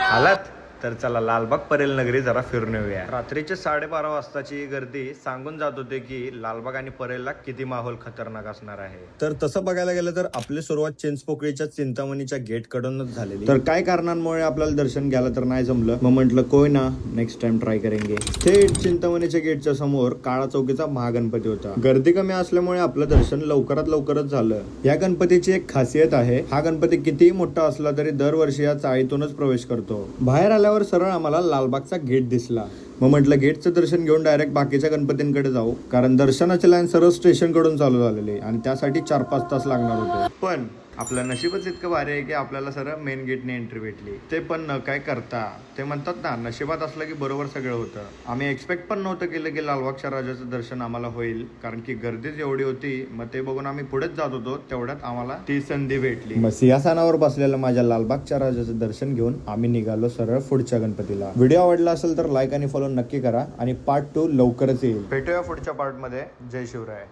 आलात तर चला लालबाग परेल नगरी जरा फिरून येऊया। रात्रीचे 12:30 वाजताची गर्दी सांगून जात होते की लालबाग आणि परेलला किती माहोल खतरनाक असणार आहे। तर तसं बघायला गेलं तर आपली सुरुवात चिंचपोकळीच्या चिंतामणीच्या गेट कडूनच झालेली। तर काय कारणांमुळे आपल्याला दर्शन घ्यायला तर नाही जमलं, मग म्हटलं कोई ना, नेक्स्ट टाइम ट्राय करेंगे। थेट चिंतामणीच्या गेटच्या समोर काळा चौकीचा महागणपती होता। गर्दी कमी असल्यामुळे आपलं दर्शन लवकरात लवकरच झालं। या गणपतीची एक खासियत आहे, हा गणपती कितीही मोठा असला तरी दरवर्षी या चाळीतूनच प्रवेश करतो। बाहेर आल्यावर सरळ आम्हाला लालबागचा गेट दिसला, मग म्हटलं गेटचं दर्शन घेऊन डायरेक्ट बाकीच्या गणपतींकडे जाऊ, कारण दर्शनाची लाईन सरळ स्टेशन कडून चालू झालेली आणि त्यासाठी 4-5 तास लागणार होते। पण आपलं नशीबच इतकं भारी आहे की आपल्याला सरळ मेन गेटने एंट्री भेटली, ते पण न काय करता। ते म्हणतात ना, नशिबात असलं की बरोबर सगळं होतं। आम्ही एक्सपेक्ट पण नव्हतं केलं की लालबागच्या राजाचं दर्शन आम्हाला होईल, कारण की गर्दीच एवढी होती। मग ते बघून आम्ही पुढेच जात होतो, तेवढ्यात आम्हाला ती संधी भेटली। मग सिंहासनावर बसलेलं माझ्या लालबागच्या राजाचं दर्शन घेऊन आम्ही निघालो सरळ पुढच्या गणपतीला। व्हिडिओ आवडला असेल तर लाईक आणि फॉलो नक्की करा आणि पार्ट 2 लवकरच येईल। भेटूया पुढच्या पार्ट मध्ये। जय शिवराय।